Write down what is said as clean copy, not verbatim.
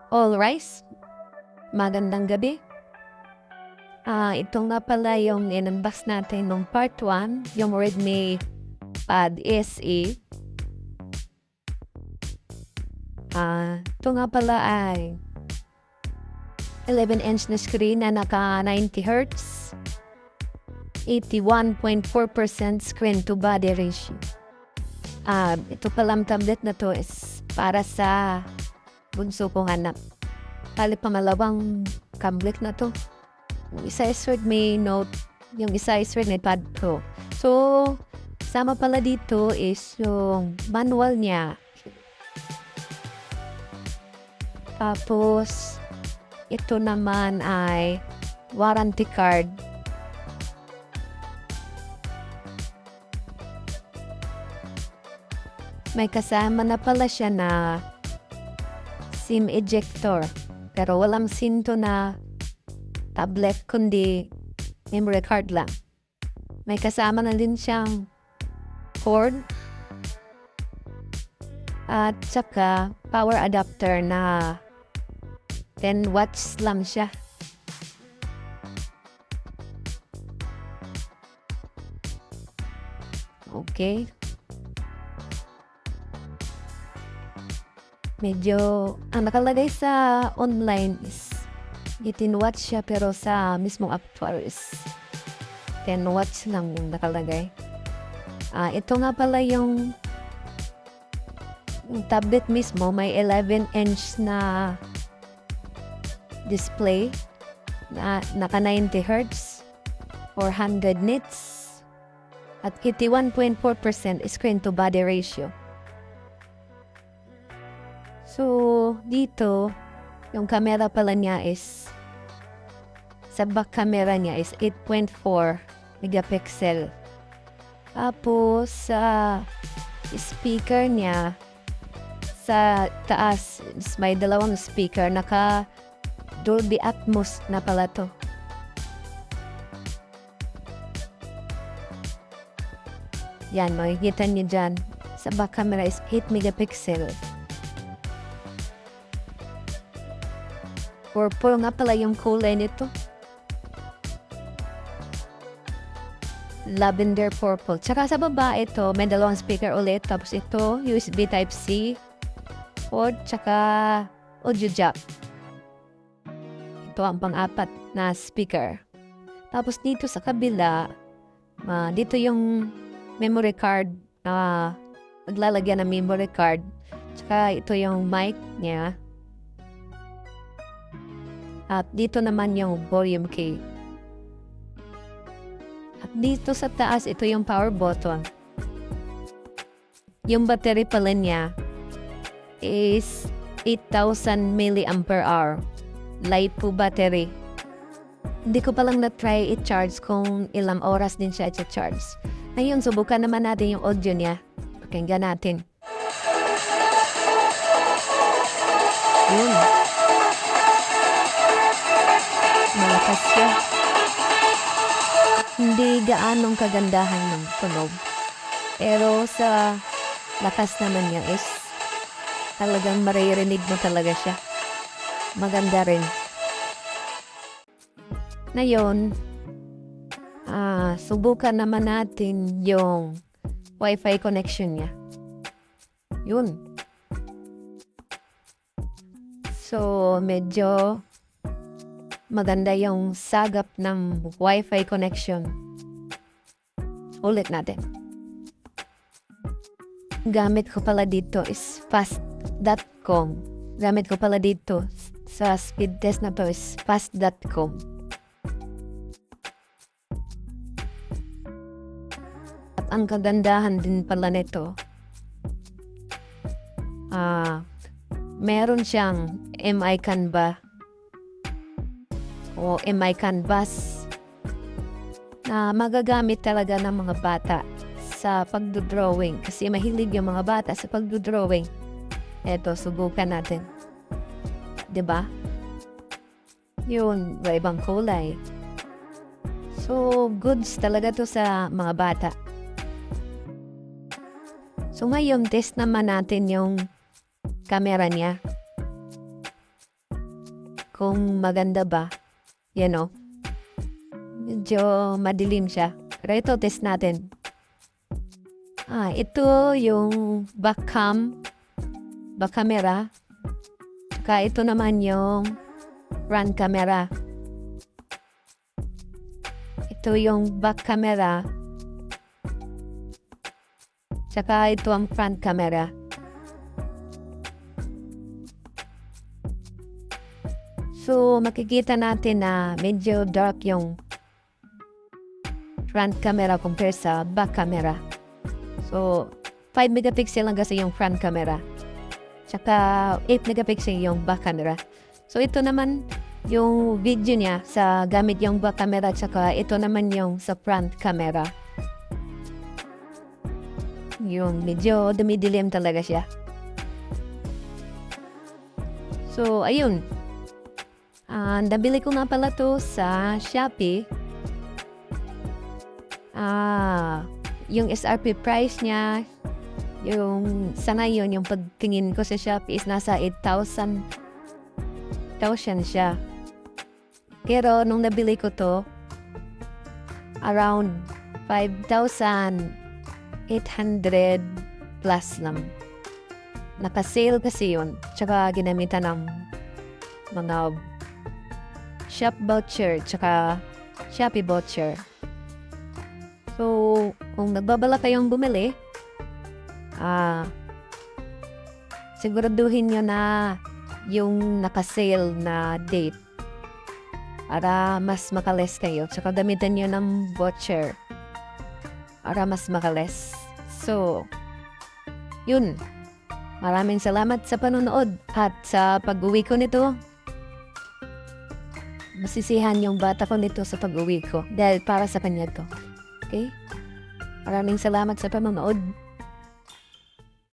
All rise, magandang gabi. Ito nga pala yung in-unbox natin nung part 1, yung Redmi Pad SE. Ito nga pala ay 11-inch na screen na naka 90Hz, 81.4% screen to body ratio. Ito palang tablet na to is para sa bunso kong anak. Bali pamalawang tablet na to. Yung isa is Redmi Note, yung isa is Redmi Pad Pro. So, sama pala dito is yung manual niya. Tapos, ito naman ay warranty card. May kasama na pala siya na SIM ejector. Pero walang SIM to na tablet, kundi memory card lang. May kasama na din siyang cord at saka power adapter na 10 watts lang siya. Okay. Medyo, ang nakalagay sa online is 18 watts siya, pero sa mismong actual is 10 watts lang yung nakalagay. Ito nga pala yung tablet mismo, may 11-inch na display na naka 90Hz, 400 nits, at 81.4% screen to body ratio. So, dito, yung camera pala niya is, sa back camera niya is 8.4 megapixel. Tapos, sa speaker niya, sa taas, may dalawang speaker, naka Dolby Atmos na pala to. Yan, makikita niyo dyan. Sa back camera is 8 megapixel. Purple nga pala yung kulay nito. Lavender purple. Tsaka sa baba ito, may dalawang speaker ulit. Tapos ito, USB Type-C port, tsaka audio jack. Ito ang pang-apat na speaker. Tapos dito sa kabila, dito yung memory card na maglalagyan ng memory card. Tsaka ito yung mic niya. At dito naman yung volume key. At dito sa taas, ito yung power button. Yung battery pala niya is 8,000 mAh. LiPo battery. Hindi ko palang na-try i-charge kung ilang oras din siya i-charge. Ngayon, subukan naman natin yung audio niya. Pakinggan natin. Yun. Malakas siya. Hindi gaanong kagandahan ng tunog. Pero sa lakas naman niya is talagang maririnig mo talaga siya. Maganda rin. Ngayon, subukan naman natin yung Wi-Fi connection niya. Yun. So, medyo maganda yung sagap ng Wi-Fi connection. Ulit natin. Gamit ko pala dito is fast.com. Gamit ko pala dito sa speed test na to is fast.com. At ang kagandahan din pala nito, meron siyang MI Canva o MI Canvas na magagamit talaga ng mga bata sa pagdodrawing kasi mahilig yung mga bata sa pagdodrawing. Eto, subukan natin. 'Di ba? Yun, ibang kulay. So, goods talaga to sa mga bata. So, ngayon, test naman natin yung camera niya. kung maganda ba. Medyo madilim siya. Pero ito, test natin. Ito yung back camera. Saka ito naman yung front camera. Ito yung back camera. Saka ito ang front camera. So, makikita natin na medyo dark yung front camera compare sa back camera. So, 5 megapixel lang kasi yung front camera. Tsaka 8 megapixel yung back camera. So, ito naman yung video niya sa gamit yung back camera. Tsaka ito naman yung sa front camera. Yung medyo dumidilim talaga siya. So, ayun. Nabili ko nga pala to sa Shopee. Yung SRP price niya, yung sa ngayon, yung pagtingin ko sa Shopee is nasa 8,000 siya. Pero nung nabili ko to, around 5,800 plus lang. Naka-sale kasi yun. Tsaka ginamitan ng mga shop voucher, tsaka Shopee voucher. So, kung nagbabala kayong bumili, siguraduhin nyo na yung naka-sale na date para mas makales kayo. Tsaka gamitan nyo ng voucher para mas makales. So, yun. Maraming salamat sa panonood at sa pag-uwi ko nito. Masisihan yung bata ko nito sa pag-uwi ko dahil para sa kanya to. Okay? Maraming salamat sa panonood.